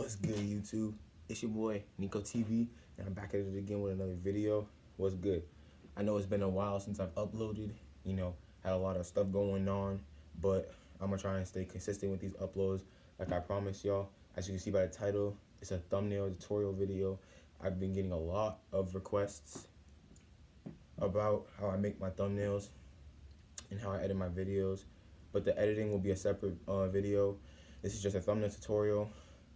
What's good, YouTube? It's your boy Nico TV, and I'm back at it again with another video. What's good? I know it's been a while since I've uploaded. Had a lot of stuff going on, but I'm gonna try and stay consistent with these uploads, like I promised y'all. As you can see by the title, it's a thumbnail tutorial video. I've been getting a lot of requests about how I make my thumbnails and how I edit my videos, but the editing will be a separate video. This is just a thumbnail tutorial.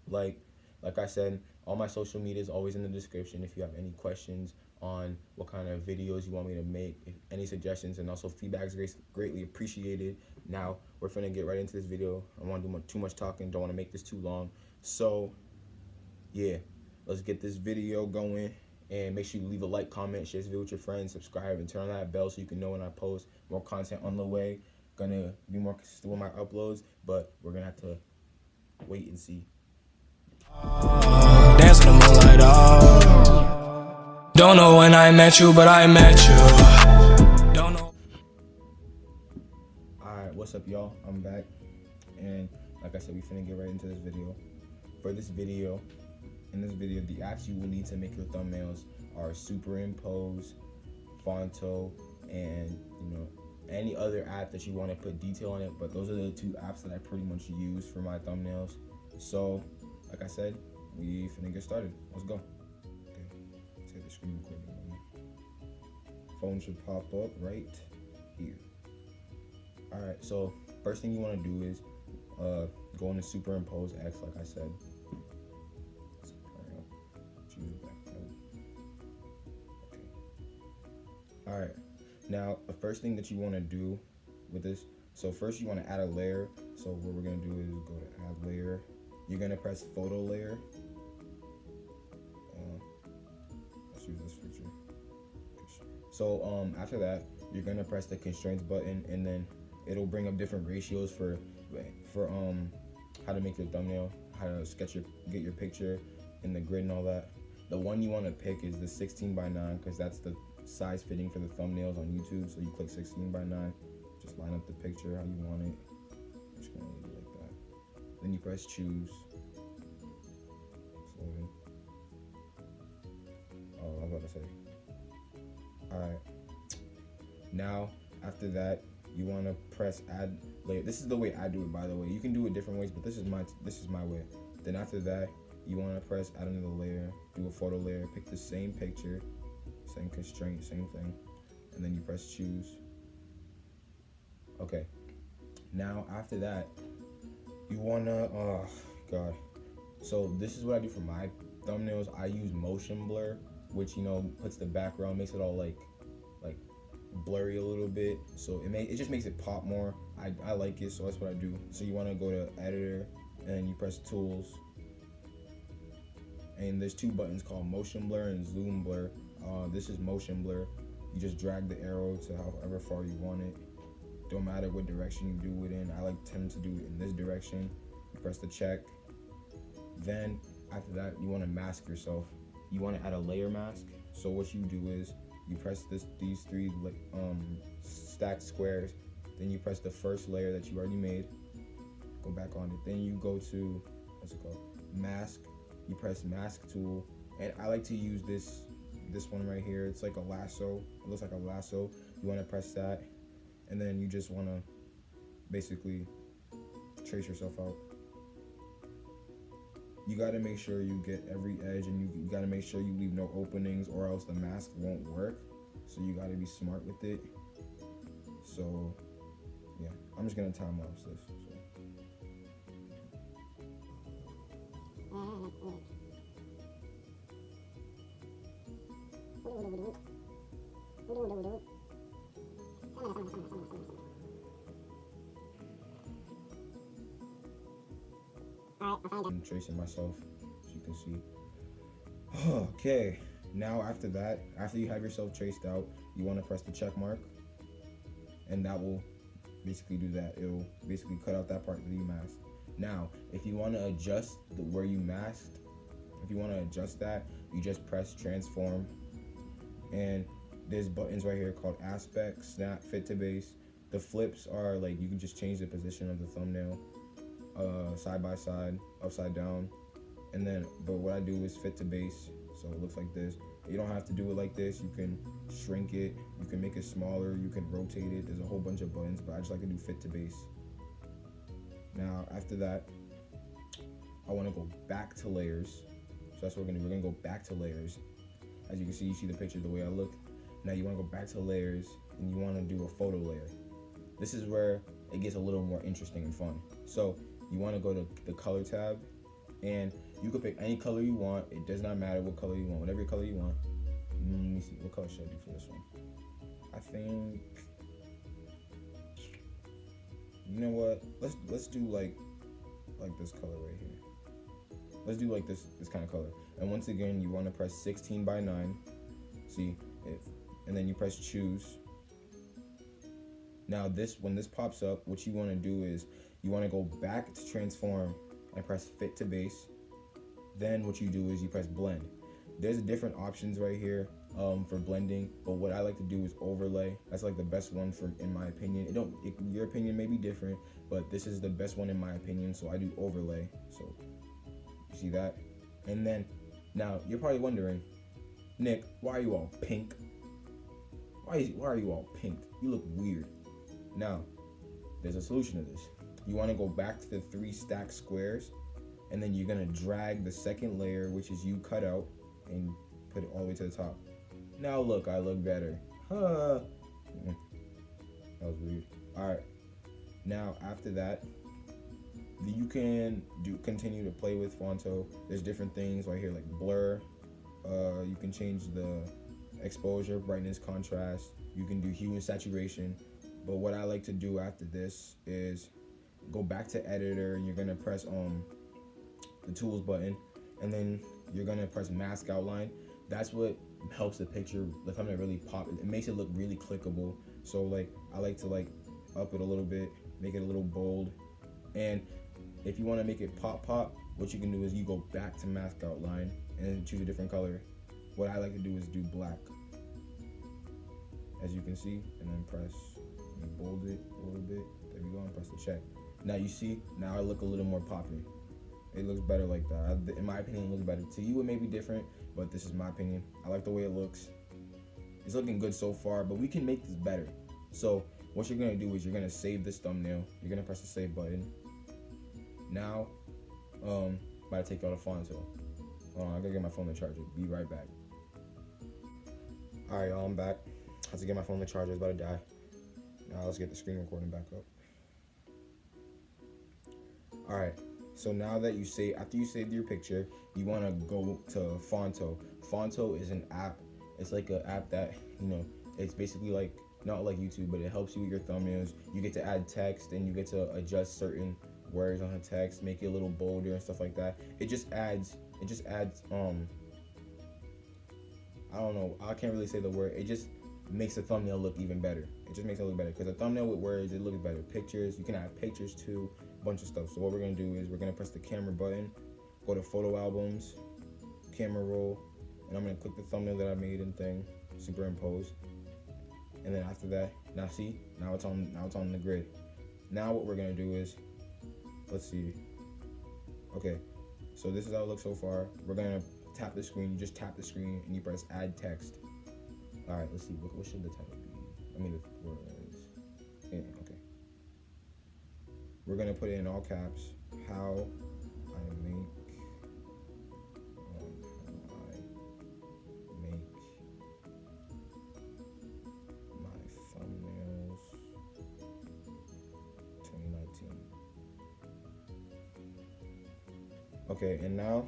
Like I said, all my social media is always in the description if you have any questions on what kind of videos you want me to make, if any suggestions, and also feedback is greatly appreciated. Now, we're finna get right into this video. I don't want to do too much talking, don't want to make this too long. So, yeah, let's get this video going. And make sure you leave a like, comment, share this video with your friends, subscribe, and turn on that bell so you can know when I post more content on the way. Gonna be more consistent with my uploads, but we're gonna have to wait and see. Dance in the moonlight, oh. Don't know when I met you, but I met you. Don't know. Alright, what's up, y'all? I'm back, and like I said, we finna get right into this video. For this video, in this video, the apps you will need to make your thumbnails are Superimpose, Fonto, and any other app that you want to put detail on it. But those are the two apps that I pretty much use for my thumbnails. So, like I said, we finna get started. Let's go. Okay, take the screen recording moment. Phone should pop up right here. Alright, so first thing you want to do is go into Superimpose X, like I said. Choose a background. Okay. Alright, now the first thing that you want to do with this, so first you want to add a layer. So what we're going to do is go to add layer. You're going to press photo layer. Let's use this feature. So after that, you're going to press the constraints button, and then it'll bring up different ratios for how to make your thumbnail, how to get your picture in the grid and all that. The one you want to pick is the 16:9 because that's the size fitting for the thumbnails on YouTube. So you click 16:9, just line up the picture how you want it. I'm just gonna leave it like that. Then you press choose. It's loading. Oh, I was about to say. Alright. Now, after that, you want to press add layer. This is the way I do it, by the way. You can do it different ways, but this is my way. Then after that, you want to press add another layer, do a photo layer, pick the same picture, same constraint, same thing, and then you press choose. Okay. Now after that, you wanna so this is what I do for my thumbnails. I use motion blur, which puts the background, makes it all like blurry a little bit, so it just makes it pop more. I like it, so that's what I do. So you want to go to editor, and then you press tools, and there's two buttons called motion blur and zoom blur. This is motion blur. You just drag the arrow to however far you want it. Don't matter what direction you do it in. I tend to do it in this direction. You press the check. Then after that, you want to mask yourself. You want to add a layer mask. So what you do is you press these three stacked squares. Then you press the first layer that you already made. Go back on it. Then you go to mask. You press mask tool, and I like to use this one right here. It's like a lasso. It looks like a lasso. You want to press that, and then you just want to basically trace yourself out. You got to make sure you get every edge, and you got to make sure you leave no openings, or else the mask won't work. So you got to be smart with it. So yeah, I'm just gonna time lapse this. I'm tracing myself, as you can see. Okay, now after that, after you have yourself traced out, you want to press the check mark, and that will basically do that. It'll basically cut out that part that you masked. Now, if you want to adjust where you masked, if you want to adjust that, you just press transform, and there's buttons right here called aspect, snap, fit to base. The flips are like you can just change the position of the thumbnail, side by side, upside down, And then, but what I do is fit to base, so it looks like this. You don't have to do it like this. You can shrink it, you can make it smaller, you can rotate it. There's a whole bunch of buttons, but I just like to do fit to base. Now, after that, I want to go back to layers. So that's what we're gonna do. We're gonna go back to layers. As you can see, you see the picture, the way I look. Now you want to go back to layers, and you want to do a photo layer. This is where it gets a little more interesting and fun. So you want to go to the color tab, and you can pick any color you want. It does not matter what color you want, whatever color you want. Let me see, what color should I do for this one? I think, you know what? Let's do like this color right here. Let's do like this kind of color. And once again, you want to press 16:9. See, and then you press choose. Now when this pops up, what you want to do is you want to go back to transform and press fit to base. Then what you do is you press blend. There's different options right here for blending, but what I like to do is overlay. That's like the best one in my opinion. Your opinion may be different, but this is the best one in my opinion, so I do overlay. So you see that? And then now you're probably wondering, Nick, why are you all pink? Why are you all pink? You look weird. Now, there's a solution to this. You want to go back to the 3 stacked squares, and then you're gonna drag the second layer, which is you cut out, and put it all the way to the top. Now look, I look better. Huh. That was weird. Alright. Now after that, you can continue to play with Phonto. There's different things right here like blur. You can change the exposure, brightness, contrast. You can do hue and saturation. But what I like to do after this is go back to editor, and you're gonna press the tools button, and then you're gonna press mask outline. That's what helps the picture, the thumbnail really pop. It makes it look really clickable. So like I like to like up it a little bit, make it a little bold. And if you want to make it pop, what you can do is you go back to mask outline and then choose a different color. What I like to do is do black, as you can see, and then press and bold it a little bit. There we go, and press the check. Now you see, now I look a little more popping. It looks better like that. In my opinion, it looks better. To you, it may be different, but this is my opinion. I like the way it looks. It's looking good so far, but we can make this better. So what you're gonna do is you're gonna save this thumbnail. You're gonna press the save button. Now, I'm about to take out a Phonto. I gotta get my phone to charge it. Be right back. Alright, y'all, I'm back. I have to get my phone to charge. It's about to die. Now let's get the screen recording back up. Alright, so now that after you saved your picture, you want to go to Phonto. Phonto is an app. It's like an app that, it's basically like, not like YouTube, but it helps you with your thumbnails. You get to add text, and you get to adjust certain words on the text, make it a little bolder and stuff like that. It just adds, I don't know, I can't really say the word. It just makes the thumbnail look even better. It just makes it look better, because a thumbnail with words, it looks better. Pictures, you can add pictures too, a bunch of stuff. So what we're gonna do is we're gonna press the camera button, go to photo albums, camera roll, and I'm gonna click the thumbnail that I made and superimpose. And then after that, now it's on the grid. Now what we're gonna do is, let's see. Okay, so this is how it looks so far. We're gonna tap the screen. You just tap the screen and you press add text. All right, let's see. What should the title be? I mean, the words. Yeah, okay. We're gonna put it in all caps. How I make my thumbnails 2019. Okay, and now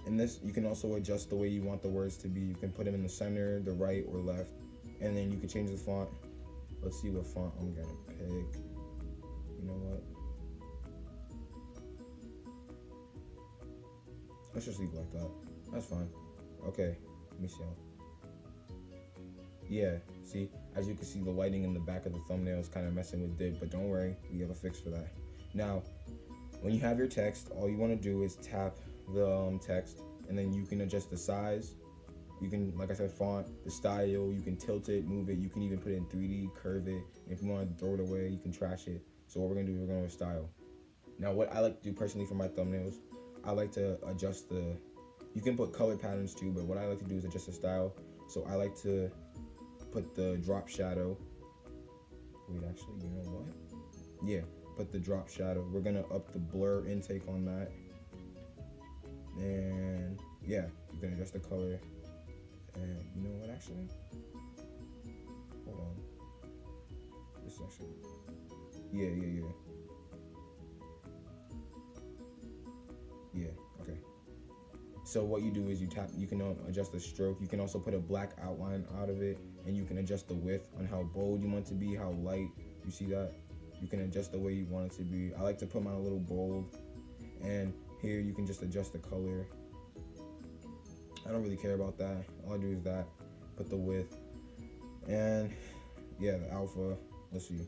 in this, you can also adjust the way you want the words to be. You can put them in the center, the right, or left, and then you can change the font. Let's see what font I'm gonna pick. You know what? Let's just leave it like that. That's fine. Okay, let me see. Yeah, see, as you can see, the lighting in the back of the thumbnail is kind of messing with it, but don't worry, we have a fix for that. Now, when you have your text, all you want to do is tap the text, and then you can adjust the size. You can, like I said, font, the style, you can tilt it, move it, you can even put it in 3D, curve it, and if you want to throw it away, you can trash it. So what we're going to do is we're going to style. Now what I like to do personally for my thumbnails, I like to adjust you can put color patterns too, but what I like to do is adjust the style. So I like to put the drop shadow. Wait, actually, you know what? Yeah, put the drop shadow. We're gonna up the blur intake on that. And yeah, you can adjust the color. And you know what, actually? Hold on. This is actually, yeah. Yeah, okay. So what you do is you can adjust the stroke. You can also put a black outline out of it, and you can adjust the width on how bold you want it to be, how light. You see that? You can adjust the way you want it to be. I like to put mine a little bold, and here you can just adjust the color. I don't really care about that. All I do is that, put the width, and yeah, the alpha. Let's see.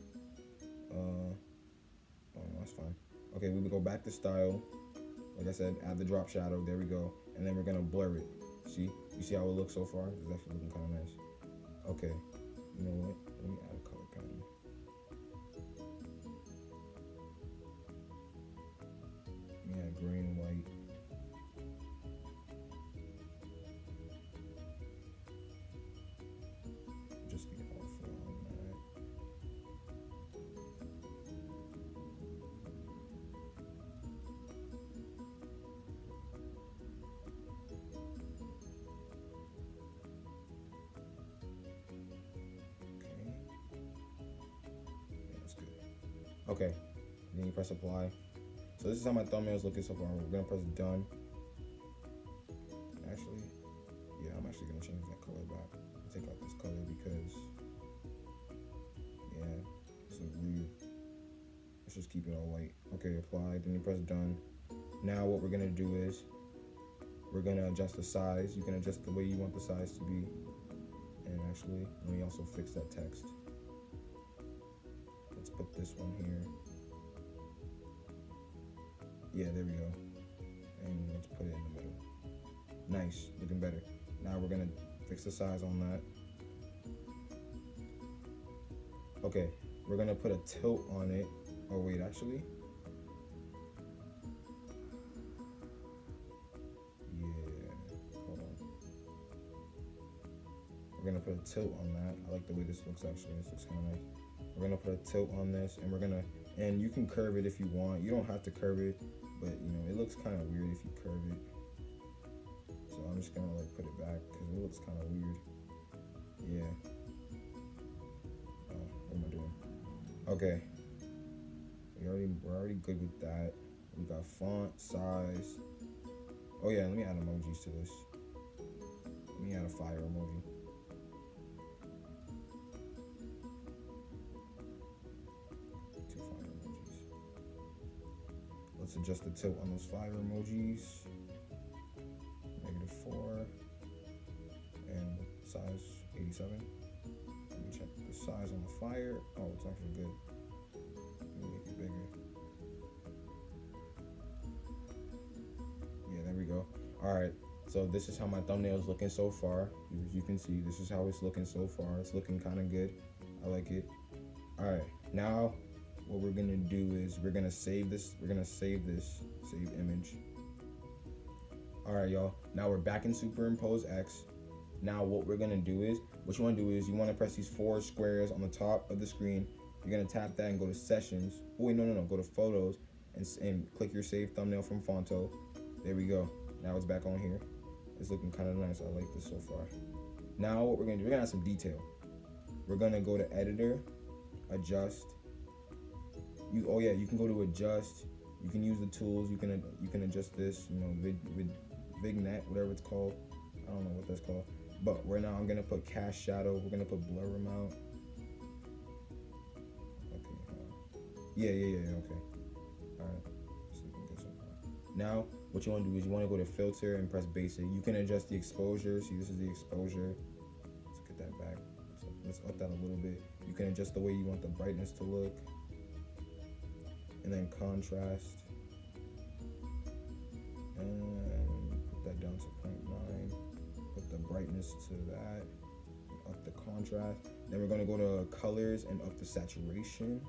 Oh no, that's fine. Okay, we would go back to style. Like I said, add the drop shadow. There we go. And then we're gonna blur it. See? You see how it looks so far? It's actually looking kind of nice. Okay. You know what? Let me add a color pattern. Let me add green, white. Just the alpha on that. Okay, then you press apply. So this is how my thumbnail is looking so far. We're gonna press done. Actually, yeah, I'm actually gonna change that color back. Take out this color because, yeah, it's so weird. Let's just keep it all white. Okay, apply, then you press done. Now what we're gonna do is, we're gonna adjust the size. You can adjust the way you want the size to be. And actually, let me also fix that text. Let's put this one here. Yeah, there we go. And let's put it in the middle. Nice, looking better. Now we're gonna fix the size on that. Okay, we're gonna put a tilt on it. Oh wait, actually. Yeah, hold on. We're gonna put a tilt on that. I like the way this looks actually. This looks kind of nice. We're gonna put a tilt on this, and and you can curve it if you want. You don't have to curve it, but you know, it looks kind of weird if you curve it. So I'm just gonna like put it back because it looks kind of weird. Yeah. Oh, what am I doing? Okay. We're already good with that. We got font, size. Oh yeah, let me add emojis to this. Let me add a fire emoji. Let's adjust the tilt on those fire emojis. -4 and size 87. Let me check the size on the fire. Oh, it's actually good. Let me make it bigger. Yeah, there we go. All right, so this is how my thumbnail is looking so far. As you can see, this is how it's looking so far. It's looking kind of good. I like it. All right, now what we're gonna do is we're gonna save this. Save image. All right, y'all. Now we're back in Superimpose X. Now what we're gonna do is, you wanna press these 4 squares on the top of the screen. You're gonna tap that and go to Sessions. Oh wait, no. Go to Photos and click your Save Thumbnail from Fonto. There we go. Now it's back on here. It's looking kind of nice. I like this so far. Now what we're gonna do, we're gonna add some detail. We're gonna go to Editor, Adjust. You can go to Adjust. You can use the tools. You can adjust this. You know, Vignette, whatever it's called. I don't know what that's called. But right now I'm gonna put Cast Shadow. We're gonna put Blur Amount. Okay. Yeah. Okay. All right. So we can get so far. Now what you want to do is you want to go to Filter and press Basic. You can adjust the exposure. See, this is the exposure. Let's get that back. So let's up that a little bit. You can adjust the way you want the brightness to look. And then contrast. And put that down to 0.9. Put the brightness to that. Up the contrast. Then we're going to go to colors and up the saturation.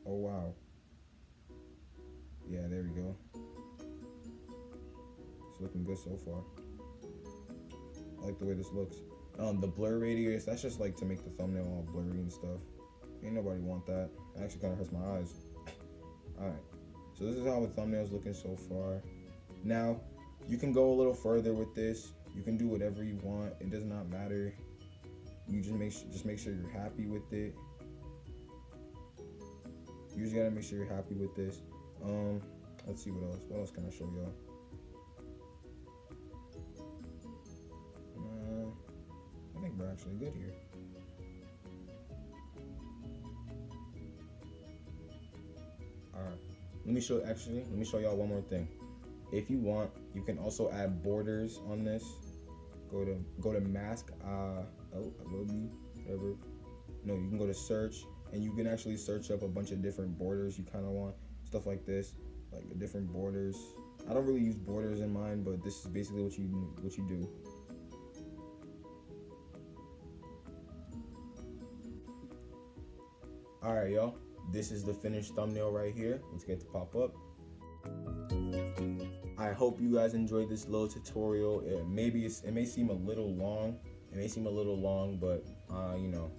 Oh wow. Yeah, there we go. It's looking good so far. I like the way this looks. The blur radius, that's just like to make the thumbnail all blurry and stuff. Ain't nobody want that. It actually kind of hurts my eyes. Alright, so this is how the thumbnail's looking so far. Now, you can go a little further with this. You can do whatever you want. It does not matter. You just make sure you're happy with it. You just gotta make sure you're happy with this. Let's see what else. What else can I show y'all? I think we're actually good here. Alright. Let me show y'all one more thing. If you want, you can also add borders on this. Go to mask Adobe, whatever. No, you can go to search and you can actually search up a bunch of different borders you kind of want. Stuff like this, like different borders. I don't really use borders in mine, but this is basically what you do. Alright, y'all. This is the finished thumbnail right here. Let's get it to pop up. I hope you guys enjoyed this little tutorial. It may seem a little long. But you know,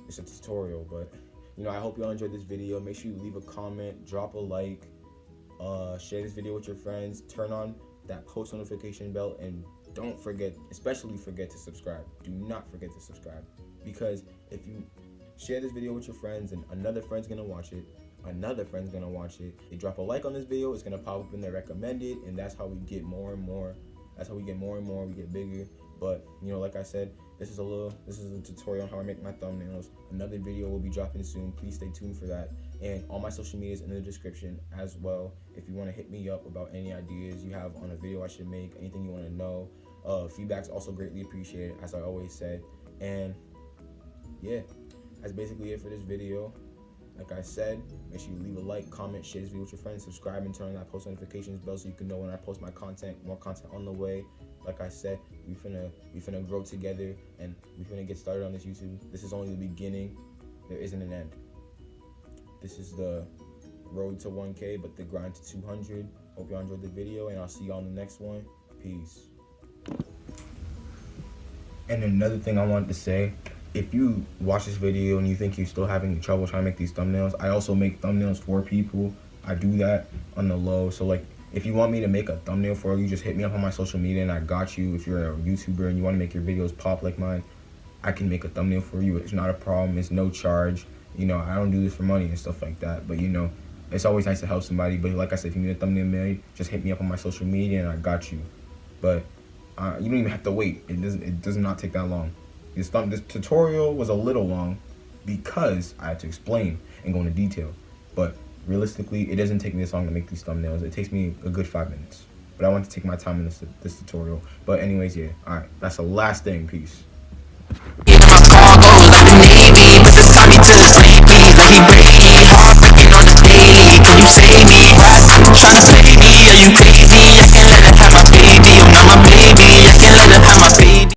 it's a tutorial. But you know, I hope y'all enjoyed this video. Make sure you leave a comment, drop a like, share this video with your friends, turn on that post notification bell, and don't forget, especially forget to subscribe. Do not forget to subscribe, because if you share this video with your friends and another friend's gonna watch it, they drop a like on this video, it's gonna pop up in their recommended, and that's how we get more and more. We get bigger. But you know, like I said, this is a tutorial on how I make my thumbnails. Another video will be dropping soon. Please stay tuned for that. And all my social media is in the description as well. If you want to hit me up about any ideas you have on a video I should make, anything you want to know, feedback's also greatly appreciated, as I always said. And yeah, that's basically it for this video. Like I said, make sure you leave a like, comment, share this video with your friends, subscribe, and turn on that post notifications bell so you can know when I post my content. More content on the way. Like I said, we finna grow together, and we finna get started on this YouTube. This is only the beginning. There isn't an end. This is the road to 1K, but the grind to 200. Hope y'all enjoyed the video, and I'll see y'all in the next one. Peace. And another thing I wanted to say, if you watch this video and you think you're still having trouble trying to make these thumbnails, I also make thumbnails for people. I do that on the low. So like, if you want me to make a thumbnail for you, just hit me up on my social media and I got you. If you're a YouTuber and you want to make your videos pop like mine, I can make a thumbnail for you. It's not a problem. It's no charge. You know, I don't do this for money and stuff like that. But you know, it's always nice to help somebody. But like I said, if you need a thumbnail made, just hit me up on my social media and I got you. But you don't even have to wait. It does not take that long. This tutorial was a little long because I had to explain and go into detail. But realistically, it doesn't take me this long to make these thumbnails. It takes me a good 5 minutes. But I want to take my time in this tutorial. But anyways, yeah. Alright, that's the last thing. Peace.